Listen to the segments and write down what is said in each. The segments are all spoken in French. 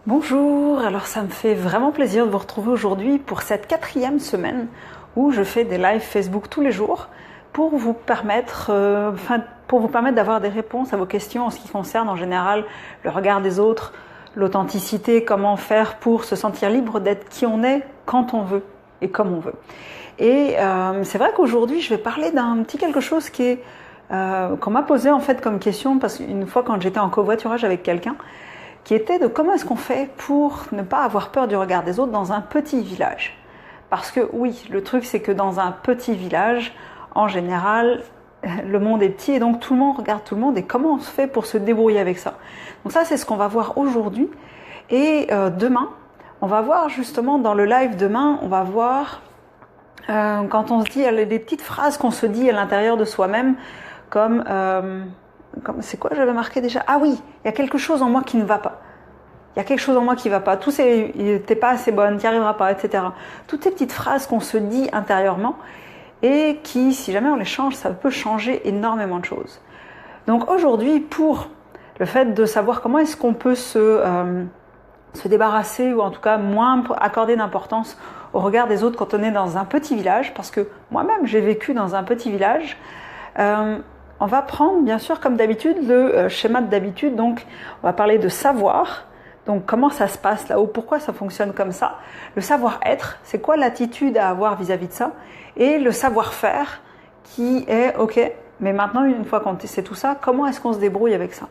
Bonjour, alors ça me fait vraiment plaisir de vous retrouver aujourd'hui pour cette 4e semaine où je fais des lives Facebook tous les jours pour vous permettre, d'avoir des réponses à vos questions en ce qui concerne en général le regard des autres, l'authenticité, comment faire pour se sentir libre d'être qui on est quand on veut et comme on veut. Et c'est vrai qu'aujourd'hui je vais parler d'un petit quelque chose qu'on m'a posé en fait comme question parce qu'une fois quand j'étais en covoiturage avec quelqu'un, qui était de comment est-ce qu'on fait pour ne pas avoir peur du regard des autres dans un petit village. Parce que oui, le truc c'est que dans un petit village, en général, le monde est petit et donc tout le monde regarde tout le monde et comment on se fait pour se débrouiller avec ça. Donc ça c'est ce qu'on va voir aujourd'hui et demain, on va voir justement dans le live demain, on va voir quand on se dit des petites phrases qu'on se dit à l'intérieur de soi-même comme c'est quoi j'avais marqué déjà? Ah oui, il y a quelque chose en moi qui ne va pas. Il y a quelque chose en moi qui ne va pas. T'es pas assez bonne, t'y arriveras pas, etc. Toutes ces petites phrases qu'on se dit intérieurement et qui, si jamais on les change, ça peut changer énormément de choses. Donc aujourd'hui, pour le fait de savoir comment est-ce qu'on peut se débarrasser ou en tout cas moins accorder d'importance au regard des autres quand on est dans un petit village, parce que moi-même j'ai vécu dans un petit village, on va prendre, bien sûr, comme d'habitude, le schéma d'habitude. Donc, on va parler de savoir. Donc, comment ça se passe là-haut, pourquoi ça fonctionne comme ça. Le savoir-être, c'est quoi l'attitude à avoir vis-à-vis de ça. Et le savoir-faire, qui est, ok, mais maintenant, une fois qu'on sait tout ça, comment est-ce qu'on se débrouille avec ça?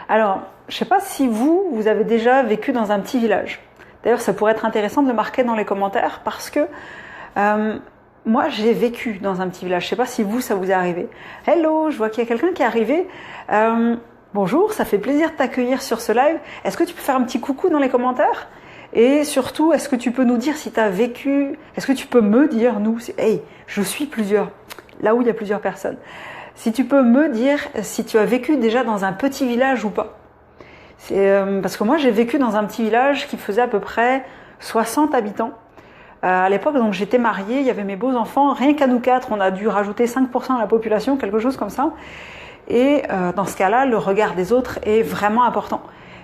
Alors, je ne sais pas si vous avez déjà vécu dans un petit village. D'ailleurs, ça pourrait être intéressant de le marquer dans les commentaires parce que moi, j'ai vécu dans un petit village. Je ne sais pas si ça vous est arrivé. Hello, je vois qu'il y a quelqu'un qui est arrivé. Bonjour, ça fait plaisir de t'accueillir sur ce live. Est-ce que tu peux faire un petit coucou dans les commentaires? Et surtout, est-ce que tu peux nous dire si tu as vécu... Est-ce que tu peux me dire, hey, je suis plusieurs, là où il y a plusieurs personnes. Si tu peux me dire si tu as vécu déjà dans un petit village ou pas. Parce que moi, j'ai vécu dans un petit village qui faisait à peu près 60 habitants. À l'époque, donc j'étais mariée, il y avait mes beaux enfants, rien qu'à nous 4, on a dû rajouter 5% à la population, quelque chose comme ça. Et dans ce cas-là, le regard des autres est vraiment important.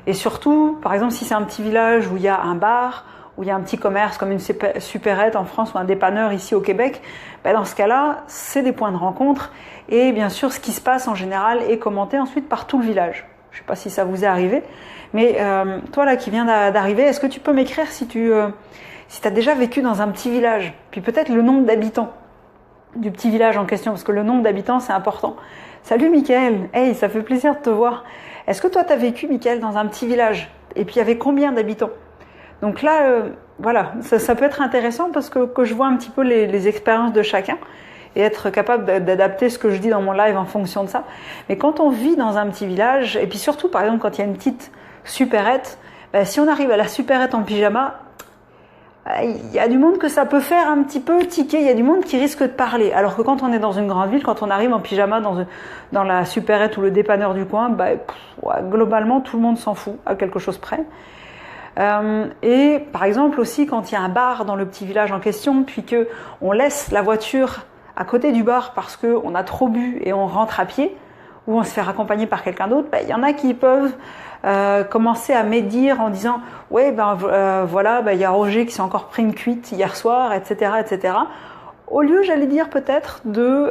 Et surtout, par exemple, si c'est un petit village où il y a un bar, où il y a un petit commerce comme une supérette en France ou un dépanneur ici au Québec, dans ce cas-là, c'est des points de rencontre. Et bien sûr, ce qui se passe en général est commenté ensuite par tout le village. Je ne sais pas si ça vous est arrivé, mais toi là qui viens d'arriver, est-ce que tu peux m'écrire si tu as déjà vécu dans un petit village, puis peut-être le nombre d'habitants du petit village en question, parce que le nombre d'habitants c'est important. Salut Mickaël, hey, ça fait plaisir de te voir. Est-ce que toi tu as vécu, Mickaël, dans un petit village? Et puis il y avait combien d'habitants? Donc là, voilà, ça peut être intéressant parce que je vois un petit peu les expériences de chacun et être capable d'adapter ce que je dis dans mon live en fonction de ça. Mais quand on vit dans un petit village, et puis surtout par exemple quand il y a une petite supérette, si on arrive à la supérette en pyjama, il y a du monde que ça peut faire un petit peu tiquer, il y a du monde qui risque de parler. Alors que quand on est dans une grande ville, quand on arrive en pyjama dans la supérette ou le dépanneur du coin, globalement tout le monde s'en fout à quelque chose près. Et par exemple aussi quand il y a un bar dans le petit village en question, puis qu'on laisse la voiture à côté du bar parce qu'on a trop bu et on rentre à pied, ou on se fait raccompagner par quelqu'un d'autre, il y en a qui peuvent commencer à médire en disant « Ouais, voilà, il y a Roger qui s'est encore pris une cuite hier soir, etc. etc. » Au lieu, j'allais dire peut-être de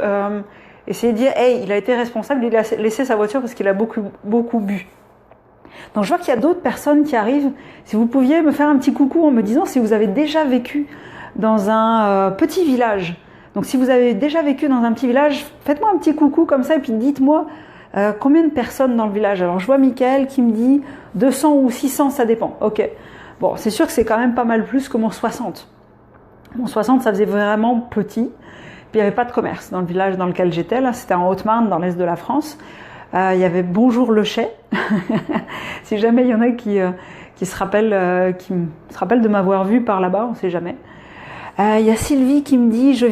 essayer de dire « Hey, il a été responsable, il a laissé sa voiture parce qu'il a beaucoup, beaucoup bu. » Donc je vois qu'il y a d'autres personnes qui arrivent. Si vous pouviez me faire un petit coucou en me disant si vous avez déjà vécu dans un petit village. Donc si vous avez déjà vécu dans un petit village, faites-moi un petit coucou comme ça et puis dites-moi combien de personnes dans le village. Alors je vois Mickaël qui me dit 200 ou 600, ça dépend. Ok. Bon, c'est sûr que c'est quand même pas mal plus que mon 60. Mon 60, ça faisait vraiment petit. Puis il n'y avait pas de commerce dans le village dans lequel j'étais. Là, c'était en Haute-Marne, dans l'est de la France. Il y avait Bonjour le Chai. Si jamais il y en a qui se rappellent de m'avoir vu par là-bas, on ne sait jamais. Il y a Sylvie qui me dit je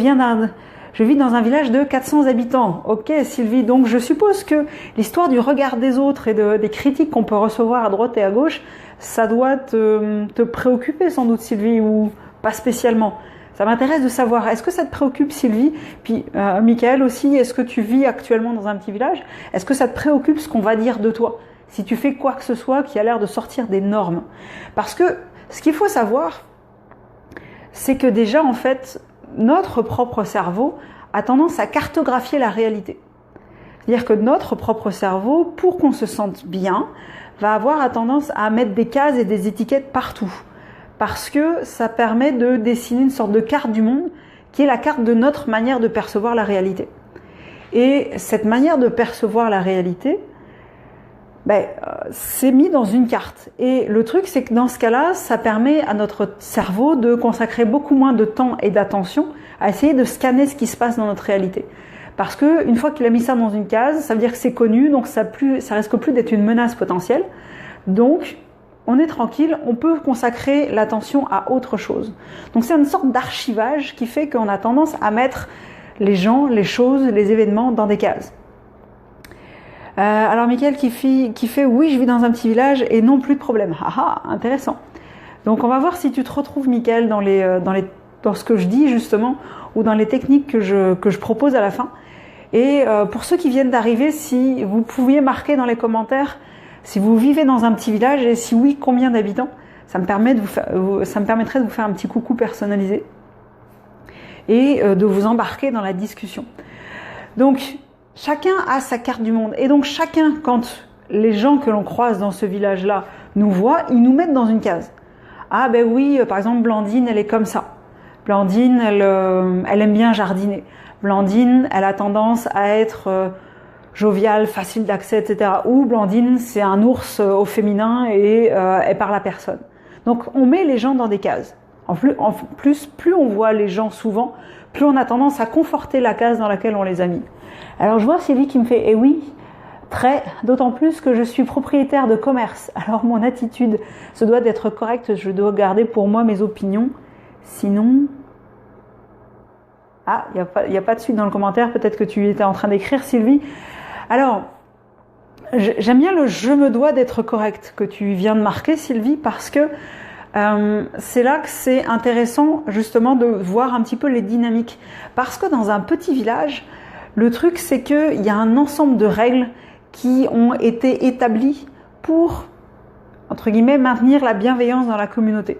vis dans un village de 400 habitants. Ok Sylvie, donc je suppose que l'histoire du regard des autres et des critiques qu'on peut recevoir à droite et à gauche, ça doit te préoccuper sans doute Sylvie, ou pas spécialement. Ça m'intéresse de savoir, est-ce que ça te préoccupe Sylvie? Puis Mickaël aussi, est-ce que tu vis actuellement dans un petit village? Est-ce que ça te préoccupe ce qu'on va dire de toi? si tu fais quoi que ce soit qui a l'air de sortir des normes. Parce que ce qu'il faut savoir, c'est que déjà, en fait, notre propre cerveau a tendance à cartographier la réalité. C'est-à-dire que notre propre cerveau, pour qu'on se sente bien, va avoir tendance à mettre des cases et des étiquettes partout. Parce que ça permet de dessiner une sorte de carte du monde qui est la carte de notre manière de percevoir la réalité. Et cette manière de percevoir la réalité, c'est mis dans une carte. Et le truc, c'est que dans ce cas-là, ça permet à notre cerveau de consacrer beaucoup moins de temps et d'attention à essayer de scanner ce qui se passe dans notre réalité. Parce que une fois qu'il a mis ça dans une case, ça veut dire que c'est connu, donc ça risque plus d'être une menace potentielle. Donc, on est tranquille, on peut consacrer l'attention à autre chose. Donc c'est une sorte d'archivage qui fait qu'on a tendance à mettre les gens, les choses, les événements dans des cases. Alors Mickaël qui fait oui, je vis dans un petit village et non plus de problème. Haha, intéressant. Donc on va voir si tu te retrouves Mickaël dans ce que je dis justement ou dans les techniques que je propose à la fin. Et pour ceux qui viennent d'arriver, si vous pouviez marquer dans les commentaires si vous vivez dans un petit village et si oui, combien d'habitants, ça me permettrait de vous faire un petit coucou personnalisé et de vous embarquer dans la discussion. Donc chacun a sa carte du monde et donc chacun, quand les gens que l'on croise dans ce village-là nous voient, ils nous mettent dans une case. Ah ben oui, par exemple Blandine, elle est comme ça. Blandine, elle aime bien jardiner. Blandine, elle a tendance à être joviale, facile d'accès, etc. Ou Blandine, c'est un ours au féminin et elle parle à personne. Donc on met les gens dans des cases. En plus, plus on voit les gens souvent, plus on a tendance à conforter la case dans laquelle on les a mis. Alors je vois Sylvie qui me fait « Eh oui, très, d'autant plus que je suis propriétaire de commerce. Alors mon attitude se doit d'être correcte, je dois garder pour moi mes opinions. Sinon... » Ah, il n'y a pas de suite dans le commentaire, peut-être que tu étais en train d'écrire Sylvie. Alors, j'aime bien le « je me dois d'être correct » que tu viens de marquer Sylvie, parce que c'est là que c'est intéressant justement de voir un petit peu les dynamiques. Parce que dans un petit village, le truc c'est qu'il y a un ensemble de règles qui ont été établies pour, entre guillemets, maintenir la bienveillance dans la communauté.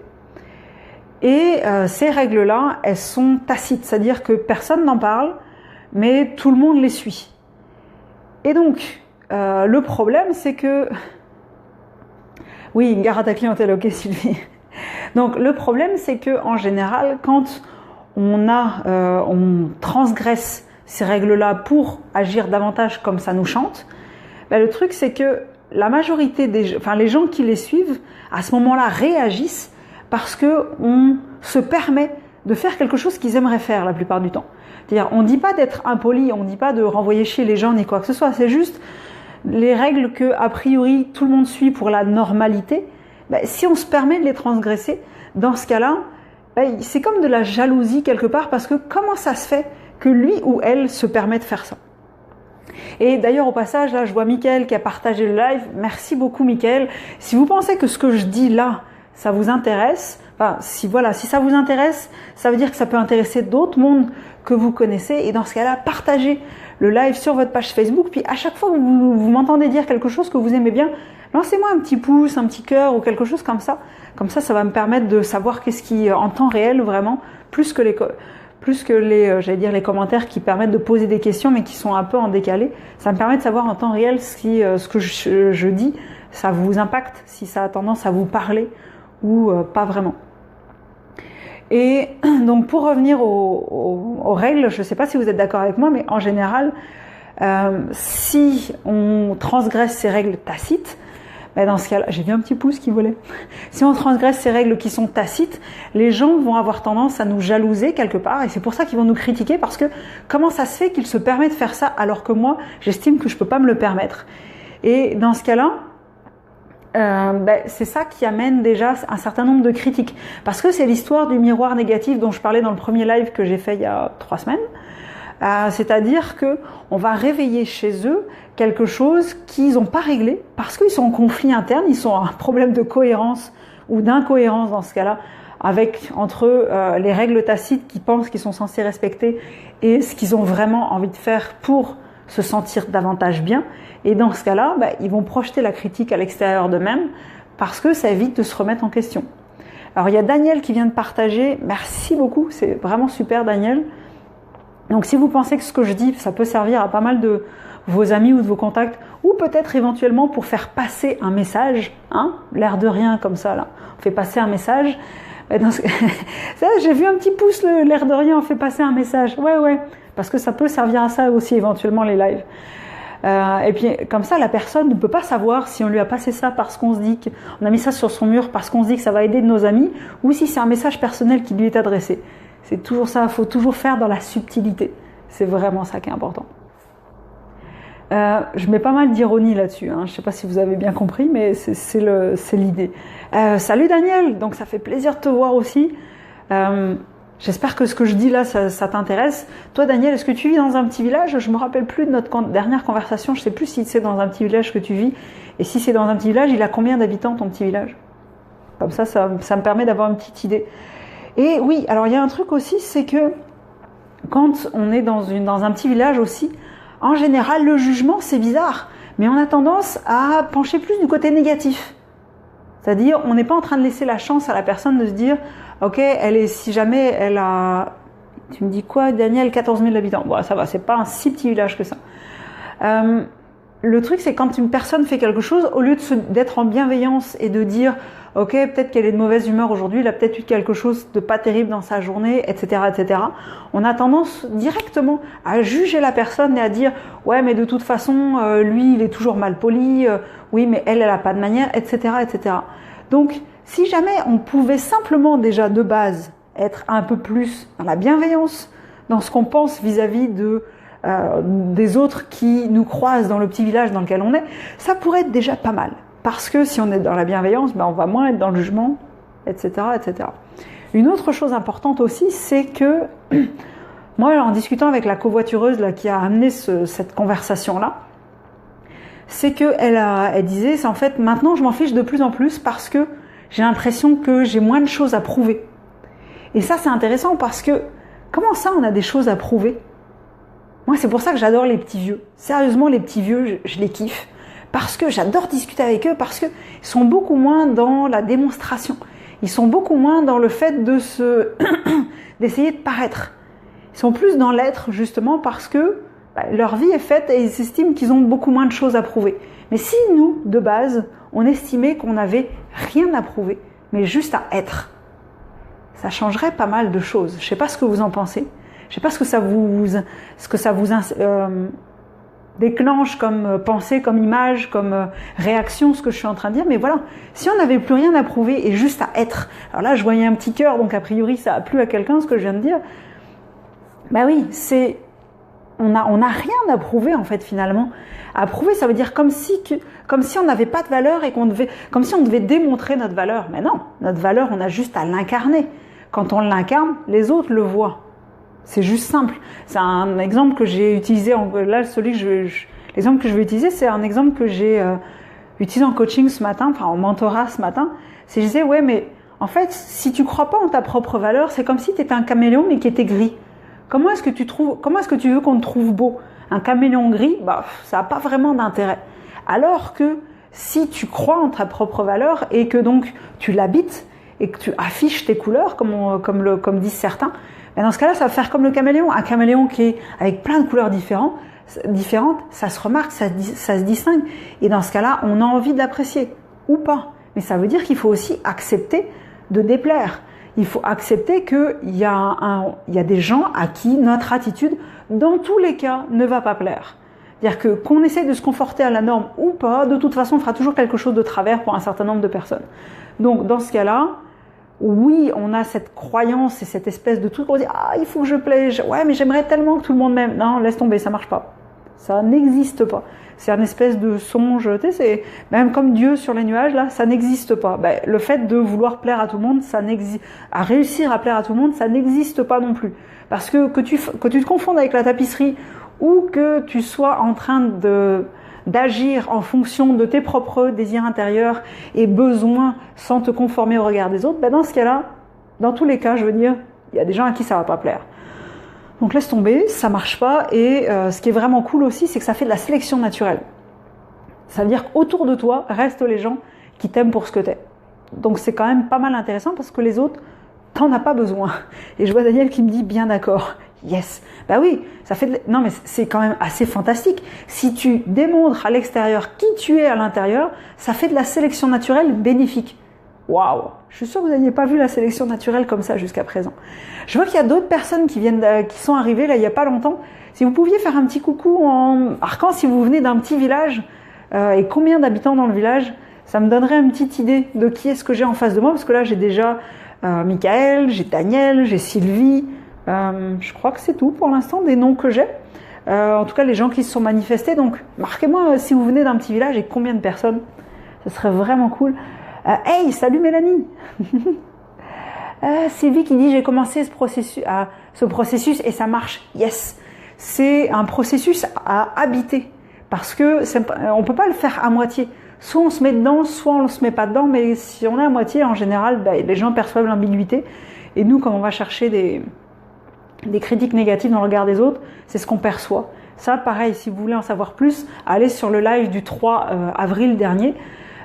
Et ces règles-là, elles sont tacites, c'est-à-dire que personne n'en parle, mais tout le monde les suit. Et donc, le problème, c'est que... Oui, gare à ta clientèle, ok Sylvie. Donc, le problème, c'est que en général, quand on transgresse ces règles-là pour agir davantage comme ça nous chante, le truc, c'est que la majorité les gens qui les suivent, à ce moment-là, réagissent parce qu'on se permet de faire quelque chose qu'ils aimeraient faire la plupart du temps. C'est-à-dire, on ne dit pas d'être impoli, on ne dit pas de renvoyer chier les gens ni quoi que ce soit, c'est juste les règles que, a priori, tout le monde suit pour la normalité. Si on se permet de les transgresser, dans ce cas-là, c'est comme de la jalousie quelque part, parce que comment ça se fait que lui ou elle se permet de faire ça? Et d'ailleurs, au passage, là, je vois Mickaël qui a partagé le live. Merci beaucoup, Mickaël. Si vous pensez que ce que je dis là, ça vous intéresse, si ça vous intéresse, ça veut dire que ça peut intéresser d'autres mondes que vous connaissez. Et dans ce cas-là, partagez le live sur votre page Facebook. Puis à chaque fois que vous m'entendez dire quelque chose que vous aimez bien, lancez-moi un petit pouce, un petit cœur ou quelque chose comme ça. Comme ça, ça va me permettre de savoir qu'est-ce qui, en temps réel, vraiment, plus que les commentaires qui permettent de poser des questions, mais qui sont un peu en décalé. Ça me permet de savoir en temps réel si ce que je dis, ça vous impacte, si ça a tendance à vous parler ou pas vraiment. Et donc pour revenir aux règles, je ne sais pas si vous êtes d'accord avec moi, mais en général, si on transgresse ces règles tacites, dans ce cas-là, j'ai vu un petit pouce qui volait. Si on transgresse ces règles qui sont tacites, les gens vont avoir tendance à nous jalouser quelque part, et c'est pour ça qu'ils vont nous critiquer, parce que comment ça se fait qu'ils se permettent de faire ça alors que moi, j'estime que je ne peux pas me le permettre. Et dans ce cas-là, c'est ça qui amène déjà un certain nombre de critiques, parce que c'est l'histoire du miroir négatif dont je parlais dans le premier live que j'ai fait il y a 3 semaines. C'est-à-dire que on va réveiller chez eux quelque chose qu'ils n'ont pas réglé parce qu'ils sont en conflit interne, ils sont en problème de cohérence ou d'incohérence dans ce cas-là, entre les règles tacites qu'ils pensent qu'ils sont censés respecter et ce qu'ils ont vraiment envie de faire pour se sentir davantage bien. Et dans ce cas-là, ils vont projeter la critique à l'extérieur d'eux-mêmes parce que ça évite de se remettre en question. Alors il y a Daniel qui vient de partager, merci beaucoup, c'est vraiment super Daniel. Donc si vous pensez que ce que je dis, ça peut servir à pas mal de vos amis ou de vos contacts, ou peut-être éventuellement pour faire passer un message, l'air de rien comme ça là, on fait passer un message. J'ai vu un petit pouce, l'air de rien, on fait passer un message. Ouais, parce que ça peut servir à ça aussi éventuellement les lives. Et puis comme ça, la personne ne peut pas savoir si on lui a passé ça parce qu'on se dit qu'on a mis ça sur son mur parce qu'on se dit que ça va aider nos amis, ou si c'est un message personnel qui lui est adressé. C'est toujours ça, il faut toujours faire dans la subtilité. C'est vraiment ça qui est important. Je mets pas mal d'ironie là-dessus, je ne sais pas si vous avez bien compris, mais c'est l'idée. Salut Daniel, donc ça fait plaisir de te voir aussi. J'espère que ce que je dis là, ça t'intéresse. Toi Daniel, est-ce que tu vis dans un petit village? Je me rappelle plus de notre dernière conversation, je sais plus si c'est dans un petit village que tu vis, et si c'est dans un petit village, il a combien d'habitants ton petit village? Comme ça me permet d'avoir une petite idée. Et oui, alors il y a un truc aussi, c'est que quand on est dans un petit village aussi, en général, le jugement, c'est bizarre, mais on a tendance à pencher plus du côté négatif. C'est-à-dire, on n'est pas en train de laisser la chance à la personne de se dire « Ok, si jamais elle a… » Tu me dis quoi, Daniel? 14 000 habitants. Bon, ça va, c'est pas un si petit village que ça. Le truc, c'est quand une personne fait quelque chose, au lieu d'être en bienveillance et de dire « Ok, peut-être qu'elle est de mauvaise humeur aujourd'hui, il a peut-être eu quelque chose de pas terrible dans sa journée, etc. etc. » On a tendance directement à juger la personne et à dire « Ouais, mais de toute façon, lui, il est toujours mal poli, oui, mais elle a pas de manière, etc. etc. » Donc, si jamais on pouvait simplement déjà de base être un peu plus dans la bienveillance, dans ce qu'on pense vis-à-vis des autres qui nous croisent dans le petit village dans lequel on est, ça pourrait être déjà pas mal. Parce que si on est dans la bienveillance, on va moins être dans le jugement, etc., etc. Une autre chose importante aussi, c'est que moi, en discutant avec la covoitureuse là, qui a amené cette conversation-là, c'est qu'elle disait, c'est en fait, maintenant je m'en fiche de plus en plus parce que j'ai l'impression que j'ai moins de choses à prouver. Et ça, c'est intéressant parce que, comment ça, on a des choses à prouver? Moi, c'est pour ça que j'adore les petits vieux. Sérieusement, les petits vieux, je les kiffe. Parce que j'adore discuter avec eux, parce qu'ils sont beaucoup moins dans la démonstration. Ils sont beaucoup moins dans le fait d'essayer de paraître. Ils sont plus dans l'être, justement, parce que leur vie est faite et ils estiment qu'ils ont beaucoup moins de choses à prouver. Mais si nous, de base, on estimait qu'on n'avait rien à prouver, mais juste à être, ça changerait pas mal de choses. Je ne sais pas ce que vous en pensez. Je ne sais pas ce que ça vous déclenche comme pensée, comme image, comme réaction, ce que je suis en train de dire. Mais voilà, si on n'avait plus rien à prouver et juste à être. Alors là, je voyais un petit cœur, donc a priori, ça a plu à quelqu'un ce que je viens de dire. Ben oui, on n'a rien à prouver en fait finalement. À prouver, ça veut dire comme si on n'avait pas de valeur et comme si on devait démontrer notre valeur. Mais non, notre valeur, on a juste à l'incarner. Quand on l'incarne, les autres le voient. C'est juste simple. C'est un exemple que j'ai utilisé. L'exemple que je vais utiliser, c'est un exemple que j'ai utilisé en coaching ce matin, enfin en mentorat ce matin. C'est je disais, ouais, mais en fait, si tu crois pas en ta propre valeur, c'est comme si tu étais un caméléon mais qui était gris. Comment est-ce que tu veux qu'on te trouve beau? Un caméléon gris, ça n'a pas vraiment d'intérêt. Alors que si tu crois en ta propre valeur et que donc tu l'habites et que tu affiches tes couleurs, comme disent certains, dans ce cas-là, ça va faire comme le caméléon. Un caméléon qui est avec plein de couleurs différentes, ça se remarque, ça se distingue. Et dans ce cas-là, on a envie de l'apprécier ou pas. Mais ça veut dire qu'il faut aussi accepter de déplaire. Il faut accepter qu'il y a des gens à qui notre attitude, dans tous les cas, ne va pas plaire. C'est-à-dire qu'on essaye de se conforter à la norme ou pas, de toute façon, on fera toujours quelque chose de travers pour un certain nombre de personnes. Donc, dans ce cas-là, oui, on a cette croyance et cette espèce de truc où on dit « Ah, il faut que je plaise, ouais, mais j'aimerais tellement que tout le monde m'aime. » Non, laisse tomber, ça marche pas. Ça n'existe pas. C'est une espèce de songe, tu sais, c'est même comme Dieu sur les nuages, là, ça n'existe pas. Le fait de vouloir plaire à tout le monde, à réussir à plaire à tout le monde, ça n'existe pas non plus. Parce que tu te confondes avec la tapisserie ou que tu sois en train d'agir en fonction de tes propres désirs intérieurs et besoins sans te conformer au regard des autres, dans ce cas-là, dans tous les cas, je veux dire, il y a des gens à qui ça va pas plaire. Donc laisse tomber, ça marche pas. Et ce qui est vraiment cool aussi, c'est que ça fait de la sélection naturelle. Ça veut dire qu'autour de toi restent les gens qui t'aiment pour ce que t'es. Donc c'est quand même pas mal intéressant parce que les autres, t'en as pas besoin. Et je vois Daniel qui me dit bien d'accord. Yes. Bah oui, ça fait non mais c'est quand même assez fantastique. Si tu démontres à l'extérieur qui tu es à l'intérieur, ça fait de la sélection naturelle bénéfique. Waouh. Je suis sûre que vous n'aviez pas vu la sélection naturelle comme ça jusqu'à présent. Je vois qu'il y a d'autres personnes qui sont arrivées là il y a pas longtemps. Si vous pouviez faire un petit coucou en marquant si vous venez d'un petit village et combien d'habitants dans le village, ça me donnerait une petite idée de qui est-ce que j'ai en face de moi parce que là j'ai déjà Michael, j'ai Daniel, j'ai Sylvie. Je crois que c'est tout pour l'instant des noms que j'ai. En tout cas les gens qui se sont manifestés. Donc marquez-moi si vous venez d'un petit village et combien de personnes. Ce serait vraiment cool. Hey, salut Mélanie. Sylvie qui dit j'ai commencé ce processus et ça marche. Yes. C'est un processus à habiter parce que on peut pas le faire à moitié. Soit on se met dedans, soit on ne se met pas dedans. Mais si on est à moitié, en général, les gens perçoivent l'ambiguïté. Et nous, quand on va chercher des critiques négatives dans le regard des autres, c'est ce qu'on perçoit. Ça, pareil, si vous voulez en savoir plus, allez sur le live du 3 avril dernier.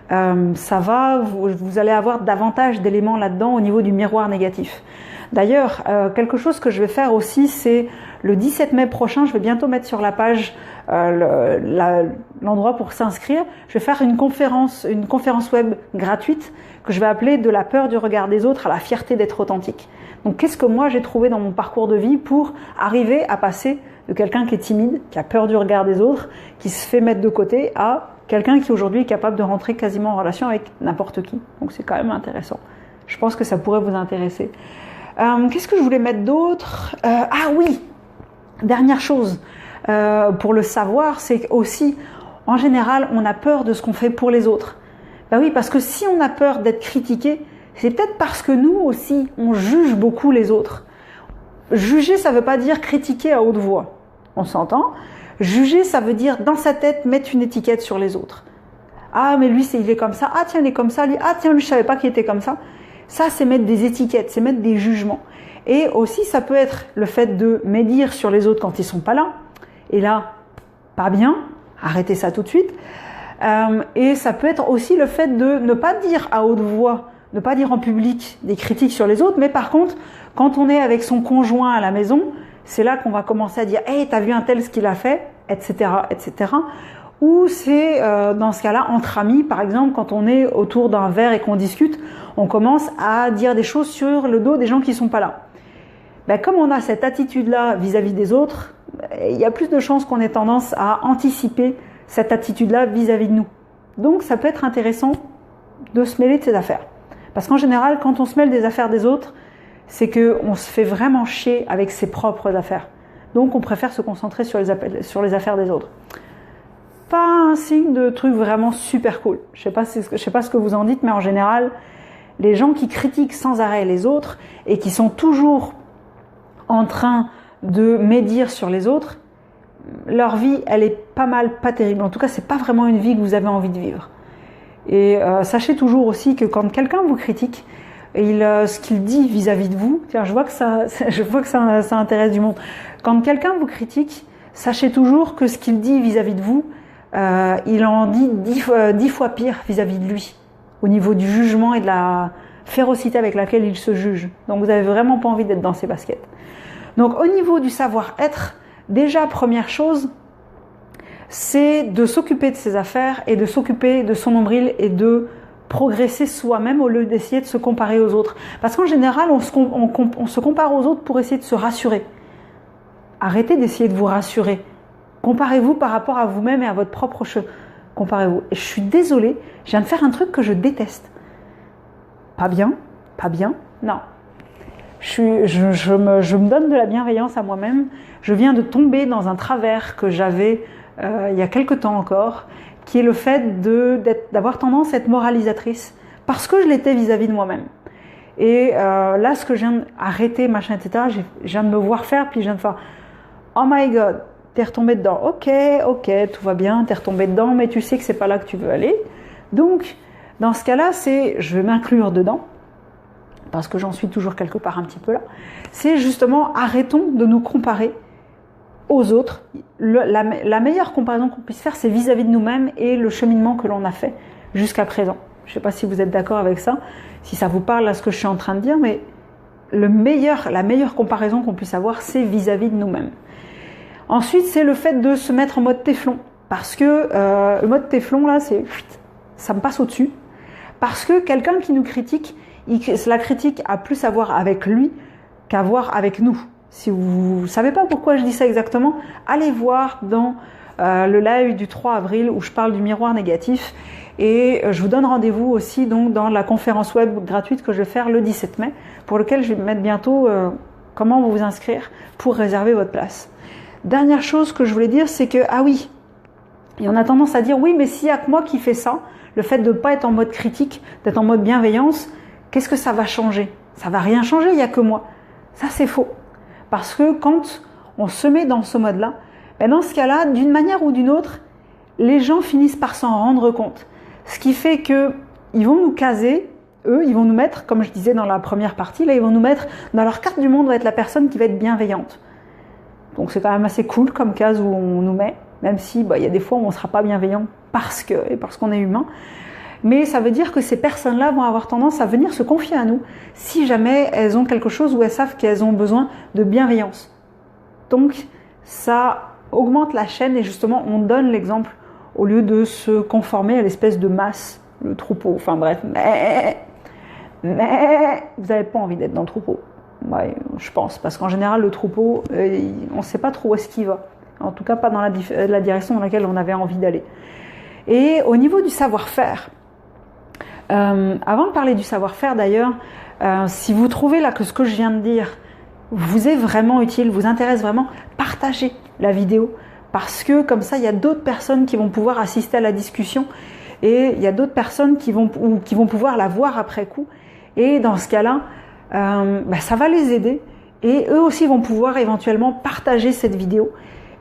Vous allez avoir davantage d'éléments là-dedans au niveau du miroir négatif. D'ailleurs, quelque chose que je vais faire aussi, c'est le 17 mai prochain, je vais bientôt mettre sur la page l'endroit pour s'inscrire. Je vais faire une conférence web gratuite que je vais appeler de la peur du regard des autres à la fierté d'être authentique. Donc, qu'est-ce que moi j'ai trouvé dans mon parcours de vie pour arriver à passer de quelqu'un qui est timide, qui a peur du regard des autres, qui se fait mettre de côté, à quelqu'un qui aujourd'hui est capable de rentrer quasiment en relation avec n'importe qui. Donc, c'est quand même intéressant. Je pense que ça pourrait vous intéresser. Qu'est-ce que je voulais mettre d'autre ? Ah oui, dernière chose. Pour le savoir, c'est aussi, en général, on a peur de ce qu'on fait pour les autres. Ben oui, parce que si on a peur d'être critiqué, c'est peut-être parce que nous aussi, on juge beaucoup les autres. Juger, ça ne veut pas dire critiquer à haute voix. On s'entend ? Juger, ça veut dire, dans sa tête, mettre une étiquette sur les autres. Ah, mais lui, il est comme ça. Ah, tiens, il est comme ça. Lui, ah, tiens, lui, je ne savais pas qu'il était comme ça. Ça, c'est mettre des étiquettes, c'est mettre des jugements. Et aussi, ça peut être le fait de médire sur les autres quand ils sont pas là. Et là, pas bien, arrêtez ça tout de suite. Et ça peut être aussi le fait de ne pas dire à haute voix, ne pas dire en public des critiques sur les autres, mais par contre, quand on est avec son conjoint à la maison, c'est là qu'on va commencer à dire « Hey, t'as vu un tel ce qu'il a fait ?» etc., etc. Ou c'est dans ce cas-là, entre amis, par exemple, quand on est autour d'un verre et qu'on discute, on commence à dire des choses sur le dos des gens qui ne sont pas là. Ben, comme on a cette attitude-là vis-à-vis des autres, il y a plus de chances qu'on ait tendance à anticiper cette attitude-là vis-à-vis de nous. Donc ça peut être intéressant de se mêler de ses affaires. Parce qu'en général, quand on se mêle des affaires des autres, c'est qu'on se fait vraiment chier avec ses propres affaires. Donc on préfère se concentrer sur les affaires des autres. Pas un signe de truc vraiment super cool. Je sais pas ce que vous en dites, mais en général, les gens qui critiquent sans arrêt les autres et qui sont toujours en train de médire sur les autres, leur vie, elle est pas terrible. En tout cas, c'est pas vraiment une vie que vous avez envie de vivre. Et sachez toujours aussi que quand quelqu'un vous critique, ce qu'il dit vis-à-vis de vous, tiens, je vois que ça intéresse du monde. Quand quelqu'un vous critique, sachez toujours que ce qu'il dit vis-à-vis de vous, il en dit 10 fois pire vis-à-vis de lui, au niveau du jugement et de la férocité avec laquelle il se juge. Donc vous n'avez vraiment pas envie d'être dans ses baskets. Donc au niveau du savoir-être, déjà première chose, c'est de s'occuper de ses affaires et de s'occuper de son nombril et de progresser soi-même au lieu d'essayer de se comparer aux autres. Parce qu'en général, on se compare aux autres pour essayer de se rassurer. Arrêtez d'essayer de vous rassurer. Comparez-vous par rapport à vous-même et à votre propre comparez-vous. Et je suis désolée, je viens de faire un truc que je déteste. Pas bien, non. Je me donne de la bienveillance à moi-même. Je viens de tomber dans un travers que j'avais il y a quelque temps encore, qui est le fait d'avoir tendance à être moralisatrice, parce que je l'étais vis-à-vis de moi-même. Et là, ce que je viens d'arrêter, machin, etc., je viens de me voir faire, puis je viens de faire « Oh my God !» T'es retombé dedans. Ok, tout va bien, t'es retombé dedans, mais tu sais que c'est pas là que tu veux aller. Donc, dans ce cas-là, je vais m'inclure dedans. parce que j'en suis toujours quelque part un petit peu là, c'est justement arrêtons de nous comparer aux autres. La meilleure comparaison qu'on puisse faire, c'est vis-à-vis de nous-mêmes et le cheminement que l'on a fait jusqu'à présent. Je ne sais pas si vous êtes d'accord avec ça, si ça vous parle à ce que je suis en train de dire, mais la meilleure comparaison qu'on puisse avoir, c'est vis-à-vis de nous-mêmes. Ensuite, c'est le fait de se mettre en mode téflon, parce que le mode téflon, là, ça me passe au-dessus, parce que quelqu'un qui nous critique, la critique a plus à voir avec lui qu'à voir avec nous. Si vous ne savez pas pourquoi je dis ça exactement, allez voir dans le live du 3 avril où je parle du miroir négatif, et je vous donne rendez-vous aussi donc dans la conférence web gratuite que je vais faire le 17 mai, pour lequel je vais mettre bientôt comment vous inscrire pour réserver votre place. Dernière chose que je voulais dire, c'est que, ah oui, et on a tendance à dire, oui, mais s'il n'y a que moi qui fais ça, le fait de ne pas être en mode critique, d'être en mode bienveillance, qu'est-ce que ça va changer? Ça ne va rien changer, il n'y a que moi. Ça, c'est faux. Parce que quand on se met dans ce mode-là, ben dans ce cas-là, d'une manière ou d'une autre, les gens finissent par s'en rendre compte. Ce qui fait qu'ils vont nous caser, eux, ils vont nous mettre, comme je disais dans la première partie, là, ils vont nous mettre, dans leur carte du monde, va être la personne qui va être bienveillante. Donc c'est quand même assez cool comme case où on nous met, même si y a des fois où on ne sera pas bienveillant parce qu'on est humain. Mais ça veut dire que ces personnes-là vont avoir tendance à venir se confier à nous si jamais elles ont quelque chose où elles savent qu'elles ont besoin de bienveillance. Donc ça augmente la chaîne et justement on donne l'exemple au lieu de se conformer à l'espèce de masse, le troupeau, enfin bref. Mais vous n'avez pas envie d'être dans le troupeau. Ouais, je pense, parce qu'en général le troupeau, on ne sait pas trop où est-ce qu'il va. En tout cas pas dans la direction dans laquelle on avait envie d'aller. Et au niveau du savoir-faire, avant de parler du savoir-faire d'ailleurs, si vous trouvez là que ce que je viens de dire vous est vraiment utile, vous intéresse vraiment, partagez la vidéo, parce que comme ça il y a d'autres personnes qui vont pouvoir assister à la discussion et il y a d'autres personnes qui vont pouvoir la voir après coup, et dans ce cas-là ça va les aider et eux aussi vont pouvoir éventuellement partager cette vidéo,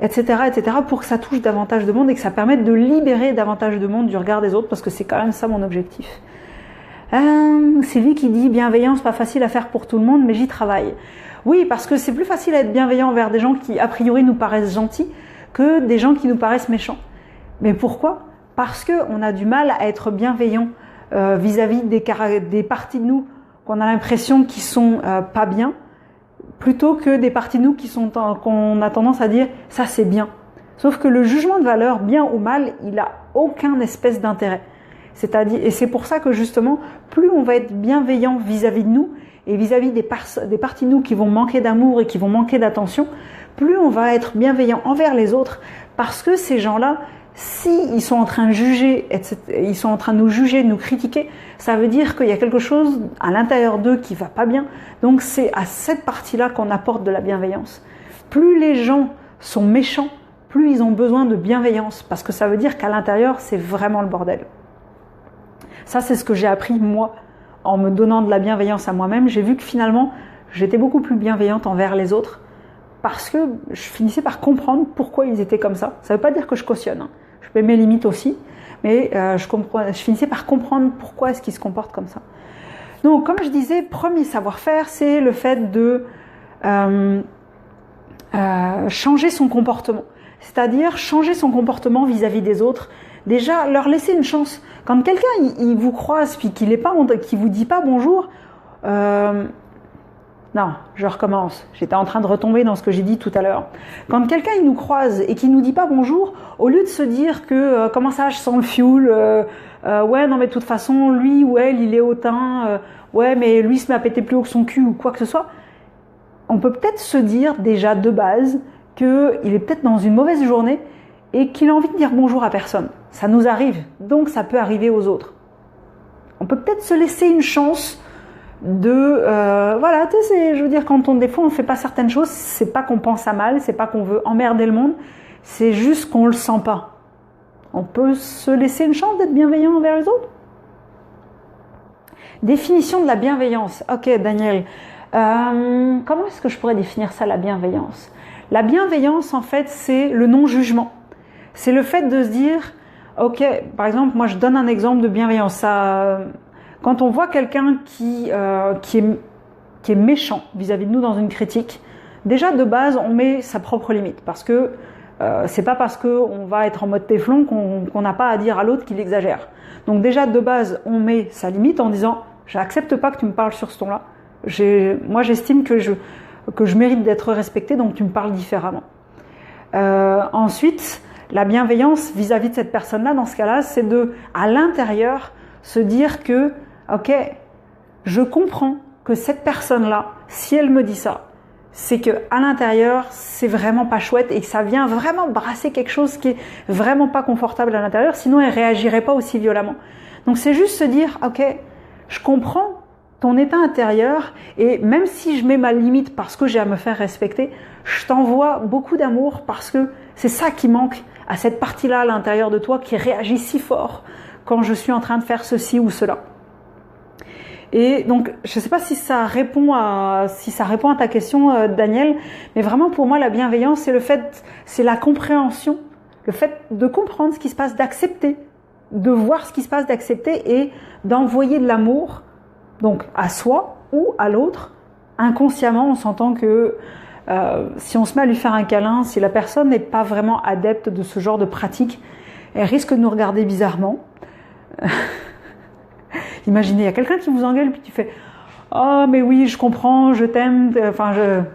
etc., pour que ça touche davantage de monde et que ça permette de libérer davantage de monde du regard des autres, parce que c'est quand même ça mon objectif. Sylvie qui dit bienveillance, pas facile à faire pour tout le monde, mais j'y travaille. Oui, parce que c'est plus facile à être bienveillant envers des gens qui a priori nous paraissent gentils que des gens qui nous paraissent méchants. Mais pourquoi? Parce qu'on a du mal à être bienveillant vis-à-vis des parties de nous qu'on a l'impression qu'ils sont pas bien, plutôt que des parties de nous qu'on a tendance à dire ça c'est bien. Sauf que le jugement de valeur, bien ou mal, il a aucun espèce d'intérêt. Et c'est pour ça que justement, plus on va être bienveillant vis-à-vis de nous et vis-à-vis des parties de nous qui vont manquer d'amour et qui vont manquer d'attention, plus on va être bienveillant envers les autres, parce que ces gens-là, s'ils sont en train de juger, ils sont en train de nous juger, de nous critiquer, ça veut dire qu'il y a quelque chose à l'intérieur d'eux qui va pas bien. Donc c'est à cette partie-là qu'on apporte de la bienveillance. Plus les gens sont méchants, plus ils ont besoin de bienveillance, parce que ça veut dire qu'à l'intérieur, c'est vraiment le bordel. Ça, c'est ce que j'ai appris, moi, en me donnant de la bienveillance à moi-même. J'ai vu que finalement, j'étais beaucoup plus bienveillante envers les autres, parce que je finissais par comprendre pourquoi ils étaient comme ça. Ça ne veut pas dire que je cautionne, hein. Je mets mes limites aussi, mais je finissais par comprendre pourquoi est-ce qu'ils se comportent comme ça. Donc, comme je disais, premier savoir-faire, c'est le fait de changer son comportement. C'est-à-dire changer son comportement vis-à-vis des autres. Déjà, leur laisser une chance. Quand quelqu'un il vous croise puis qu'il vous dit pas bonjour, non, je recommence. J'étais en train de retomber dans ce que j'ai dit tout à l'heure. Quand quelqu'un il nous croise et qu'il nous dit pas bonjour, au lieu de se dire que comment ça, je sens le fioul, ouais, non mais de toute façon, lui ou elle, il est hautain, ouais, mais lui se met à péter plus haut que son cul ou quoi que ce soit, on peut peut-être se dire déjà de base qu'il est peut-être dans une mauvaise journée et qu'il a envie de dire bonjour à personne. Ça nous arrive, donc ça peut arriver aux autres. On peut peut-être se laisser une chance de... voilà, tu sais, je veux dire, des fois on ne fait pas certaines choses, c'est pas qu'on pense à mal, c'est pas qu'on veut emmerder le monde, c'est juste qu'on le sent pas. On peut se laisser une chance d'être bienveillant envers les autres. Définition de la bienveillance. Ok, Daniel. Comment est-ce que je pourrais définir ça, la bienveillance? La bienveillance, en fait, c'est le non-jugement. C'est le fait de se dire, ok, par exemple, moi je donne un exemple de bienveillance. quand on voit quelqu'un qui est méchant vis-à-vis de nous dans une critique, déjà de base on met sa propre limite, parce que c'est pas parce qu'on va être en mode téflon qu'on n'a pas à dire à l'autre qu'il exagère. Donc déjà de base on met sa limite en disant j'accepte pas que tu me parles sur ce ton-là. Moi j'estime que je mérite d'être respectée, donc tu me parles différemment. Ensuite, la bienveillance vis-à-vis de cette personne-là, dans ce cas-là, c'est à l'intérieur, se dire que, ok, je comprends que cette personne-là, si elle me dit ça, c'est que à l'intérieur, c'est vraiment pas chouette et que ça vient vraiment brasser quelque chose qui est vraiment pas confortable à l'intérieur, sinon elle réagirait pas aussi violemment. Donc c'est juste se dire, ok, je comprends ton état intérieur et même si je mets ma limite parce que j'ai à me faire respecter, je t'envoie beaucoup d'amour parce que c'est ça qui manque à cette partie-là à l'intérieur de toi qui réagit si fort quand je suis en train de faire ceci ou cela. Et donc, je ne sais pas si ça répond à ta question, Daniel, mais vraiment pour moi, la bienveillance, c'est la compréhension, le fait de comprendre ce qui se passe, d'accepter, de voir ce qui se passe, d'accepter et d'envoyer de l'amour, donc à soi ou à l'autre. Inconsciemment, on s'entend que si on se met à lui faire un câlin, si la personne n'est pas vraiment adepte de ce genre de pratique, elle risque de nous regarder bizarrement. Imaginez, il y a quelqu'un qui vous engueule puis tu fais « Oh mais oui, je comprends, je t'aime, enfin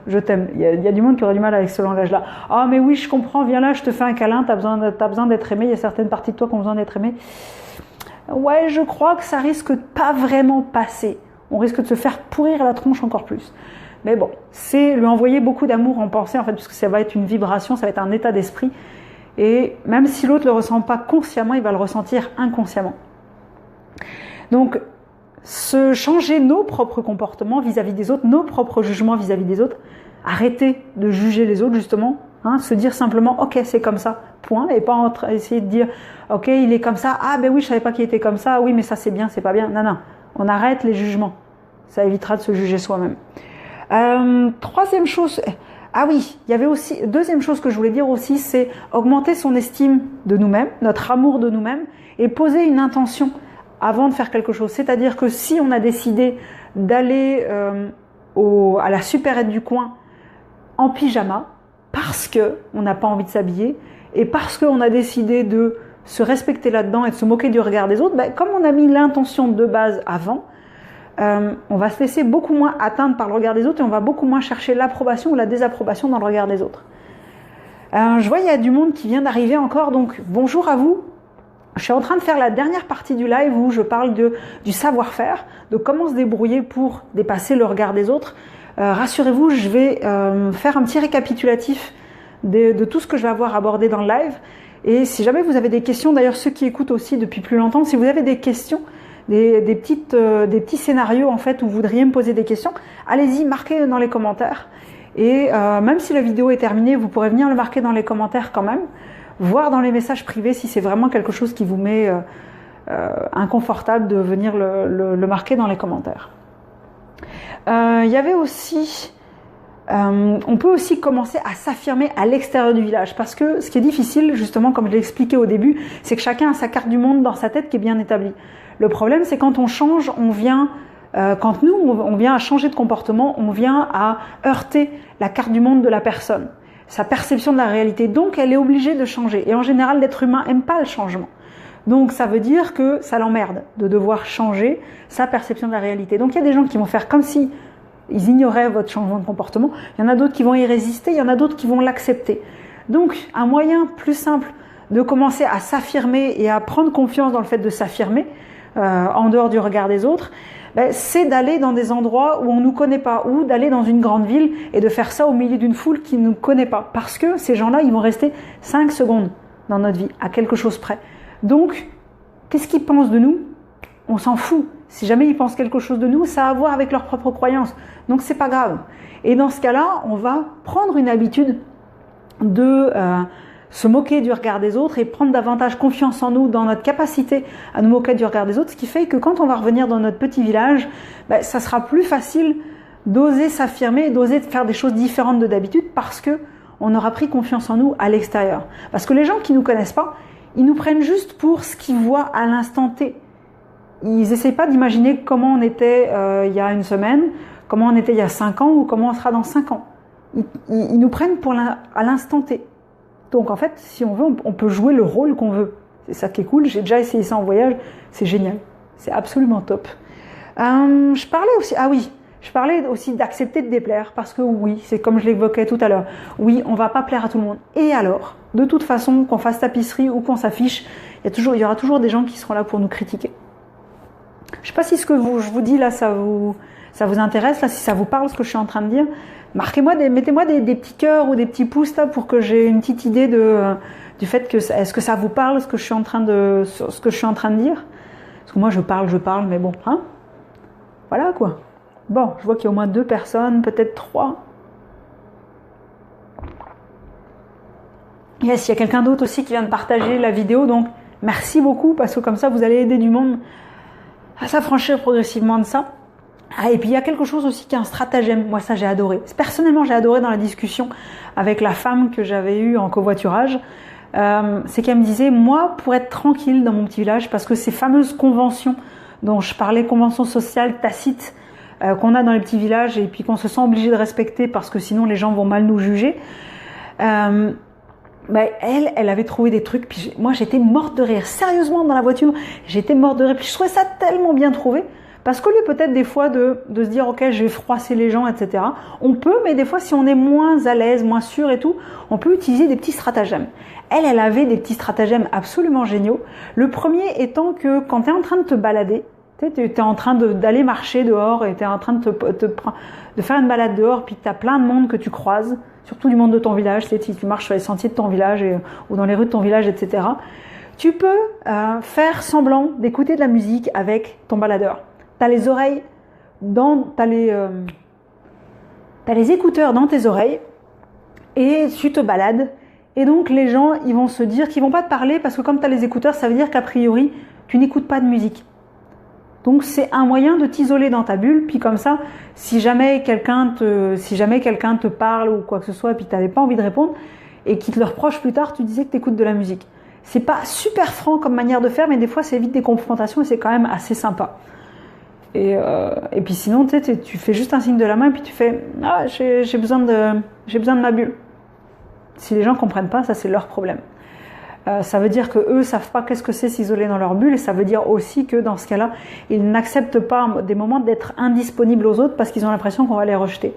je t'aime ». Il y a du monde qui aurait du mal avec ce langage-là. « Oh mais oui, je comprends, viens là, je te fais un câlin, t'as besoin d'être aimé, il y a certaines parties de toi qui ont besoin d'être aimées. » Ouais, je crois que ça risque de pas vraiment passer. On risque de se faire pourrir la tronche encore plus. Mais bon, c'est lui envoyer beaucoup d'amour en pensée, en fait, puisque ça va être une vibration, ça va être un état d'esprit. Et même si l'autre ne le ressent pas consciemment, il va le ressentir inconsciemment. Donc, se changer nos propres comportements vis-à-vis des autres, nos propres jugements vis-à-vis des autres, arrêter de juger les autres justement, se dire simplement ok c'est comme ça, point, et pas essayer de dire ok il est comme ça, ah ben oui je savais pas qu'il était comme ça, oui mais ça c'est bien, c'est pas bien, non, on arrête les jugements, ça évitera de se juger soi-même. Troisième chose, deuxième chose que je voulais dire aussi, c'est augmenter son estime de nous-mêmes, notre amour de nous-mêmes, et poser une intention avant de faire quelque chose. C'est-à-dire que si on a décidé d'aller à la supérette du coin en pyjama, parce qu'on n'a pas envie de s'habiller, et parce qu'on a décidé de se respecter là-dedans et de se moquer du regard des autres, comme on a mis l'intention de base avant, on va se laisser beaucoup moins atteindre par le regard des autres et on va beaucoup moins chercher l'approbation ou la désapprobation dans le regard des autres. Je vois il y a du monde qui vient d'arriver encore, donc bonjour à vous. Je suis en train de faire la dernière partie du live où je parle du savoir-faire, de comment se débrouiller pour dépasser le regard des autres. Rassurez-vous, je vais faire un petit récapitulatif de tout ce que je vais avoir abordé dans le live. Et si jamais vous avez des questions, d'ailleurs ceux qui écoutent aussi depuis plus longtemps, si vous avez des questions, des petits scénarios en fait où vous voudriez me poser des questions, allez-y, marquez dans les commentaires. Et même si la vidéo est terminée, vous pourrez venir le marquer dans les commentaires quand même. Voir dans les messages privés si c'est vraiment quelque chose qui vous met inconfortable de venir le marquer dans les commentaires. Il y avait aussi, on peut aussi commencer à s'affirmer à l'extérieur du village parce que ce qui est difficile, justement, comme je l'ai expliqué au début, c'est que chacun a sa carte du monde dans sa tête qui est bien établie. Le problème, c'est quand on change, quand nous, on vient à changer de comportement, on vient à heurter la carte du monde de la personne, sa perception de la réalité. Donc, elle est obligée de changer. Et en général, l'être humain n'aime pas le changement. Donc, ça veut dire que ça l'emmerde de devoir changer sa perception de la réalité. Donc, il y a des gens qui vont faire comme si ils ignoraient votre changement de comportement. Il y en a d'autres qui vont y résister. Il y en a d'autres qui vont l'accepter. Donc, un moyen plus simple de commencer à s'affirmer et à prendre confiance dans le fait de s'affirmer en dehors du regard des autres, c'est d'aller dans des endroits où on ne nous connaît pas, ou d'aller dans une grande ville et de faire ça au milieu d'une foule qui ne nous connaît pas. Parce que ces gens-là, ils vont rester 5 secondes dans notre vie, à quelque chose près. Donc, qu'est-ce qu'ils pensent de nous? On s'en fout. Si jamais ils pensent quelque chose de nous, ça a à voir avec leurs propres croyances. Donc, c'est pas grave. Et dans ce cas-là, on va prendre une habitude de se moquer du regard des autres et prendre davantage confiance en nous, dans notre capacité à nous moquer du regard des autres, ce qui fait que quand on va revenir dans notre petit village, ça sera plus facile d'oser s'affirmer, d'oser faire des choses différentes de d'habitude parce que on aura pris confiance en nous à l'extérieur. Parce que les gens qui nous connaissent pas, ils nous prennent juste pour ce qu'ils voient à l'instant T. ils essayent pas d'imaginer comment on était il y a une semaine, comment on était il y a 5 ans ou comment on sera dans 5 ans. Ils nous prennent à l'instant T. Donc en fait, si on veut, on peut jouer le rôle qu'on veut. C'est ça qui est cool. J'ai déjà essayé ça en voyage. C'est génial. C'est absolument top. Je parlais aussi d'accepter de déplaire parce que oui, c'est comme je l'évoquais tout à l'heure. Oui, on va pas plaire à tout le monde. Et alors, de toute façon, qu'on fasse tapisserie ou qu'on s'affiche, il y aura toujours des gens qui seront là pour nous critiquer. Je sais pas si ce que je vous dis là, ça vous intéresse, là, si ça vous parle ce que je suis en train de dire. Mettez-moi des petits cœurs ou des petits pouces là pour que j'ai une petite idée du fait que est-ce que ça vous parle ce que je suis en train de dire. Parce que moi je parle, mais bon, hein. Voilà quoi. Bon, je vois qu'il y a au moins 2 personnes, peut-être 3. Yes, il y a quelqu'un d'autre aussi qui vient de partager la vidéo, donc merci beaucoup parce que comme ça vous allez aider du monde à s'affranchir progressivement de ça. Ah, et puis il y a quelque chose aussi qui est un stratagème. Moi ça j'ai adoré. Personnellement j'ai adoré dans la discussion avec la femme que j'avais eue en covoiturage. C'est qu'elle me disait, moi pour être tranquille dans mon petit village, parce que ces fameuses conventions dont je parlais, conventions sociales tacites qu'on a dans les petits villages et puis qu'on se sent obligé de respecter parce que sinon les gens vont mal nous juger. Elle avait trouvé des trucs, puis moi j'étais morte de rire. Sérieusement dans la voiture, j'étais morte de rire. Puis je trouvais ça tellement bien trouvé. Parce qu'au lieu peut-être des fois de se dire ok je vais froisser les gens etc. On peut, mais des fois si on est moins à l'aise, moins sûr et tout, on peut utiliser des petits stratagèmes. Elle avait des petits stratagèmes absolument géniaux. Le premier étant que quand tu es en train de te balader, tu es en train d'aller marcher dehors et tu es en train de faire une balade dehors, puis tu as plein de monde que tu croises, surtout du monde de ton village, si tu marches sur les sentiers de ton village ou dans les rues de ton village etc. Tu peux faire semblant d'écouter de la musique avec ton baladeur. T'as les oreilles t'as les écouteurs dans tes oreilles et tu te balades et donc les gens ils vont se dire qu'ils vont pas te parler parce que comme t'as les écouteurs ça veut dire qu'a priori tu n'écoutes pas de musique. Donc c'est un moyen de t'isoler dans ta bulle, puis comme ça si jamais quelqu'un te parle ou quoi que ce soit et puis t'avais pas envie de répondre et qu'il te le reproche plus tard, tu disais que t'écoutes de la musique. C'est pas super franc comme manière de faire, mais des fois ça évite des confrontations et c'est quand même assez sympa. Et puis sinon, tu fais juste un signe de la main et puis tu fais « Ah, j'ai besoin de ma bulle ». Si les gens ne comprennent pas, ça c'est leur problème. Ça veut dire qu'eux ne savent pas qu'est-ce que c'est s'isoler dans leur bulle et ça veut dire aussi que dans ce cas-là, ils n'acceptent pas des moments d'être indisponibles aux autres parce qu'ils ont l'impression qu'on va les rejeter.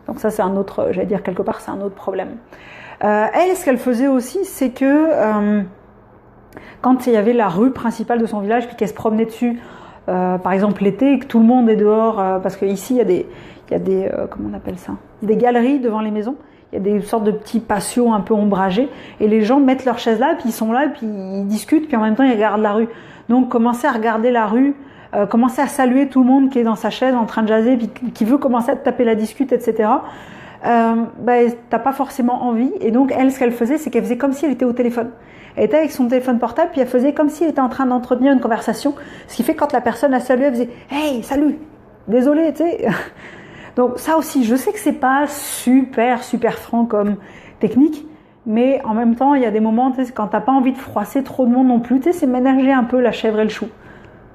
Donc ça c'est un autre, j'allais dire quelque part, c'est un autre problème. Elle, ce qu'elle faisait aussi, c'est que quand il y avait la rue principale de son village puis qu'elle se promenait dessus, par exemple l'été et que tout le monde est dehors parce qu'ici il y a des comment on appelle ça, des galeries devant les maisons, il y a des sortes de petits patios un peu ombragés et les gens mettent leurs chaises là puis ils sont là puis ils discutent puis en même temps ils regardent la rue. Donc commencer à regarder la rue, commencer à saluer tout le monde qui est dans sa chaise en train de jaser puis qui veut commencer à te taper la discute etc. T'as pas forcément envie et donc elle ce qu'elle faisait c'est qu'elle faisait comme si elle était au téléphone. Elle était avec son téléphone portable, puis elle faisait comme si elle était en train d'entretenir une conversation. Ce qui fait que quand la personne la saluait, elle faisait « Hey, salut, désolé, tu sais ». Donc ça aussi, je sais que c'est pas super franc comme technique, mais en même temps, il y a des moments, tu sais, quand t'as pas envie de froisser trop de monde non plus, tu sais, c'est ménager un peu la chèvre et le chou.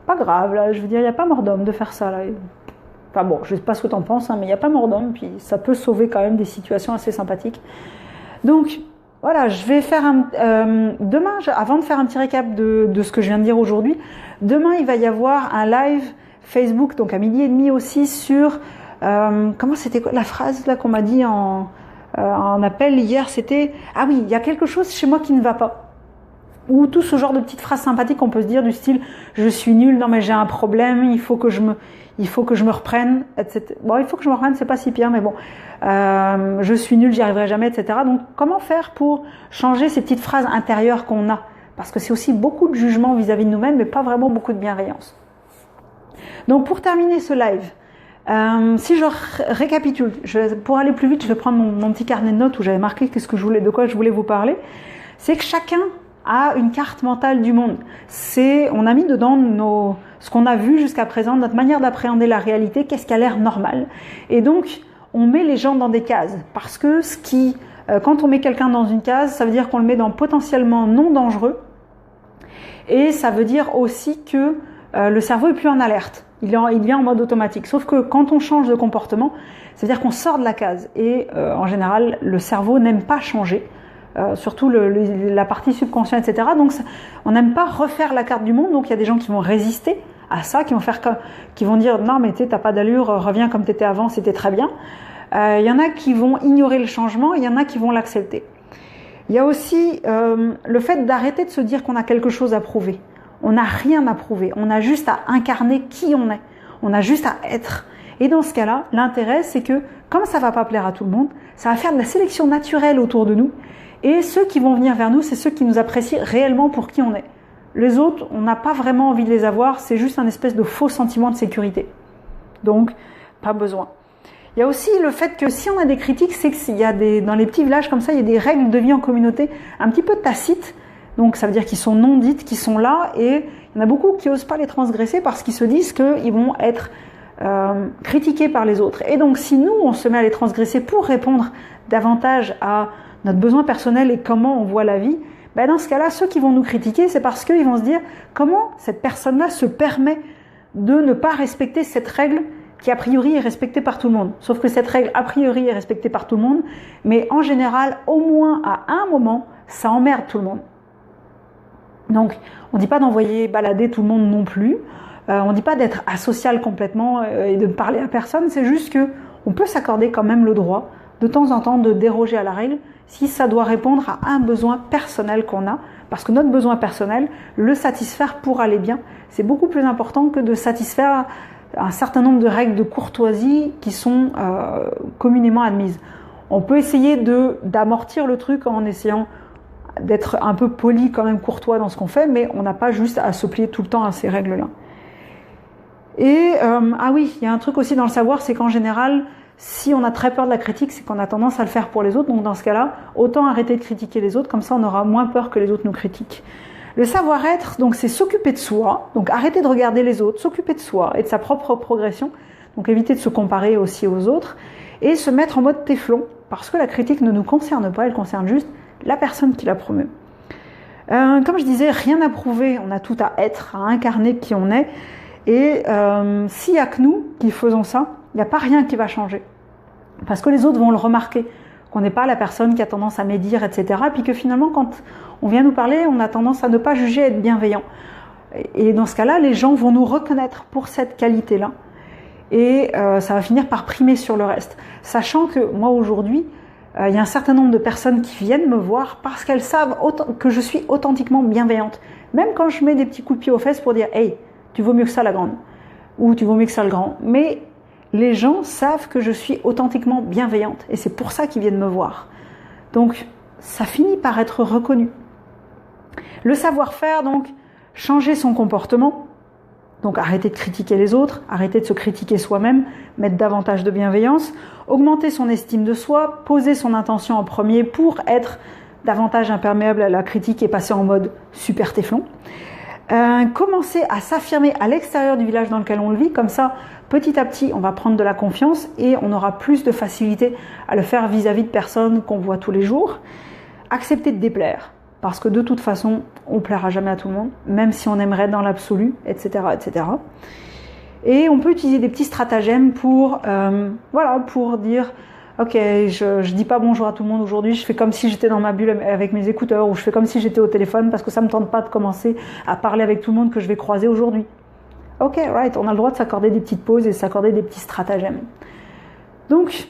Pas grave, là, je veux dire, il n'y a pas mort d'homme de faire ça, là. Enfin bon, je sais pas ce que t'en penses, hein, mais il n'y a pas mort d'homme, puis ça peut sauver quand même des situations assez sympathiques. Donc, voilà, je vais faire demain, avant de faire un petit récap de ce que je viens de dire aujourd'hui, demain il va y avoir un live Facebook, donc à 12h30 aussi, sur comment c'était quoi la phrase là qu'on m'a dit en appel hier, c'était ah oui, il y a quelque chose chez moi qui ne va pas. Ou tout ce genre de petites phrases sympathiques qu'on peut se dire du style je suis nul, non mais j'ai un problème, il faut que je me reprenne, etc. Bon, il faut que je me reprenne, c'est pas si pire, mais bon, je suis nul, j'y arriverai jamais, etc. Donc, comment faire pour changer ces petites phrases intérieures qu'on a? Parce que c'est aussi beaucoup de jugement vis-à-vis de nous-mêmes, mais pas vraiment beaucoup de bienveillance. Donc, pour terminer ce live, si je récapitule, pour aller plus vite, je vais prendre mon petit carnet de notes où j'avais marqué de quoi je voulais vous parler. C'est que chacun a une carte mentale du monde. On a mis dedans ce qu'on a vu jusqu'à présent, notre manière d'appréhender la réalité, qu'est-ce qui a l'air normal. Et donc, on met les gens dans des cases. Parce que quand on met quelqu'un dans une case, ça veut dire qu'on le met dans potentiellement non dangereux. Et ça veut dire aussi que le cerveau est plus en alerte. Il vient en mode automatique. Sauf que quand on change de comportement, c'est-à-dire qu'on sort de la case. Et en général, le cerveau n'aime pas changer, surtout la partie subconsciente, etc. Donc on n'aime pas refaire la carte du monde. Donc il y a des gens qui vont résister à ça, qui vont dire non mais t'as pas d'allure, reviens comme t'étais avant, c'était très bien. Il y en a qui vont ignorer le changement, il y en a qui vont l'accepter. Il y a aussi le fait d'arrêter de se dire qu'on a quelque chose à prouver. On n'a rien à prouver, on a juste à incarner qui on est, on a juste à être. Et dans ce cas-là, l'intérêt c'est que, comme ça ne va pas plaire à tout le monde, ça va faire de la sélection naturelle autour de nous, et ceux qui vont venir vers nous, c'est ceux qui nous apprécient réellement pour qui on est. Les autres, on n'a pas vraiment envie de les avoir, c'est juste un espèce de faux sentiment de sécurité. Donc, pas besoin. Il y a aussi le fait que si on a des critiques, c'est qu'il y a dans les petits villages comme ça, il y a des règles de vie en communauté un petit peu tacites. Donc ça veut dire qu'ils sont non dites, qu'ils sont là, et il y en a beaucoup qui n'osent pas les transgresser parce qu'ils se disent qu'ils vont être critiqués par les autres. Et donc si nous, on se met à les transgresser pour répondre davantage à notre besoin personnel et comment on voit la vie, ben dans ce cas-là, ceux qui vont nous critiquer, c'est parce qu'ils vont se dire comment cette personne-là se permet de ne pas respecter cette règle qui a priori est respectée par tout le monde. Sauf que cette règle a priori est respectée par tout le monde, mais en général, au moins à un moment, ça emmerde tout le monde. Donc, on ne dit pas d'envoyer balader tout le monde non plus, on ne dit pas d'être asocial complètement et de ne parler à personne, c'est juste qu'on peut s'accorder quand même le droit de temps en temps de déroger à la règle si ça doit répondre à un besoin personnel qu'on a, parce que notre besoin personnel, le satisfaire pour aller bien, c'est beaucoup plus important que de satisfaire un certain nombre de règles de courtoisie qui sont communément admises. On peut essayer d'amortir le truc en essayant d'être un peu poli, quand même courtois dans ce qu'on fait, mais on n'a pas juste à se plier tout le temps à ces règles-là. Et ah oui, il y a un truc aussi dans le savoir, c'est qu'en général, si on a très peur de la critique, c'est qu'on a tendance à le faire pour les autres. Donc dans ce cas-là, autant arrêter de critiquer les autres, comme ça on aura moins peur que les autres nous critiquent. Le savoir-être, donc c'est s'occuper de soi, donc arrêter de regarder les autres, s'occuper de soi et de sa propre progression, donc éviter de se comparer aussi aux autres, et se mettre en mode téflon, parce que la critique ne nous concerne pas, elle concerne juste la personne qui la promeut. Comme je disais, rien à prouver, on a tout à être, à incarner qui on est, et s'il n'y a que nous qui faisons ça, il n'y a pas rien qui va changer. Parce que les autres vont le remarquer, qu'on n'est pas la personne qui a tendance à médire, etc. Puis que finalement, quand on vient nous parler, on a tendance à ne pas juger, être bienveillant. Et dans ce cas-là, les gens vont nous reconnaître pour cette qualité-là. Et ça va finir par primer sur le reste. Sachant que moi, aujourd'hui, il y a un certain nombre de personnes qui viennent me voir parce qu'elles savent que je suis authentiquement bienveillante. Même quand je mets des petits coups de pied aux fesses pour dire « Hey, tu vaux mieux que ça la grande » ou « Tu vaux mieux que ça le grand ». Mais les gens savent que je suis authentiquement bienveillante et c'est pour ça qu'ils viennent me voir. Donc, ça finit par être reconnu. Le savoir-faire, donc, changer son comportement, donc arrêter de critiquer les autres, arrêter de se critiquer soi-même, mettre davantage de bienveillance, augmenter son estime de soi, poser son intention en premier pour être davantage imperméable à la critique et passer en mode super téflon. Commencer à s'affirmer à l'extérieur du village dans lequel on le vit, comme ça, petit à petit, on va prendre de la confiance et on aura plus de facilité à le faire vis-à-vis de personnes qu'on voit tous les jours. Accepter de déplaire, parce que de toute façon, on ne plaira jamais à tout le monde, même si on aimerait dans l'absolu, etc., etc. Et on peut utiliser des petits stratagèmes pour dire ok, je dis pas bonjour à tout le monde aujourd'hui, je fais comme si j'étais dans ma bulle avec mes écouteurs, ou je fais comme si j'étais au téléphone parce que ça me tente pas de commencer à parler avec tout le monde que je vais croiser aujourd'hui. Ok, right, on a le droit de s'accorder des petites pauses et de s'accorder des petits stratagèmes. Donc,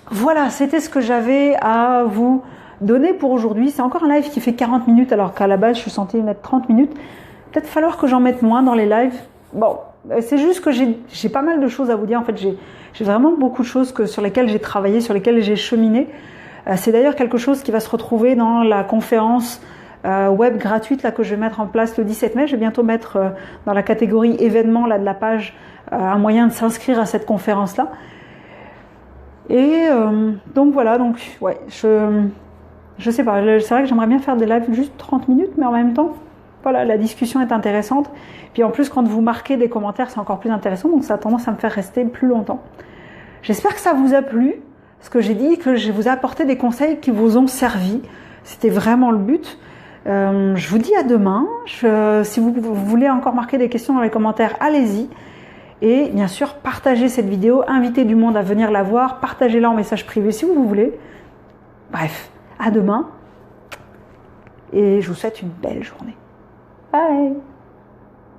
voilà, c'était ce que j'avais à vous donner pour aujourd'hui. C'est encore un live qui fait 40 minutes alors qu'à la base je suis censée mettre 30 minutes. Peut-être falloir que j'en mette moins dans les lives. Bon, c'est juste que j'ai pas mal de choses à vous dire. En fait, j'ai vraiment beaucoup de choses sur lesquelles j'ai travaillé, sur lesquelles j'ai cheminé. C'est d'ailleurs quelque chose qui va se retrouver dans la conférence web gratuite là, que je vais mettre en place le 17 mai. Je vais bientôt mettre dans la catégorie événements là, de la page un moyen de s'inscrire à cette conférence-là. Et donc voilà, donc ouais, je sais pas, c'est vrai que j'aimerais bien faire des lives juste 30 minutes, mais en même temps, voilà, la discussion est intéressante. Puis en plus, quand vous marquez des commentaires, c'est encore plus intéressant, donc ça a tendance à me faire rester plus longtemps. J'espère que ça vous a plu, ce que j'ai dit, que je vous ai apporté des conseils qui vous ont servi. C'était vraiment le but. Je vous dis à demain. Si vous voulez encore marquer des questions dans les commentaires, allez-y. Et bien sûr, partagez cette vidéo, invitez du monde à venir la voir, partagez-la en message privé si vous voulez. Bref, à demain. Et je vous souhaite une belle journée. Bye!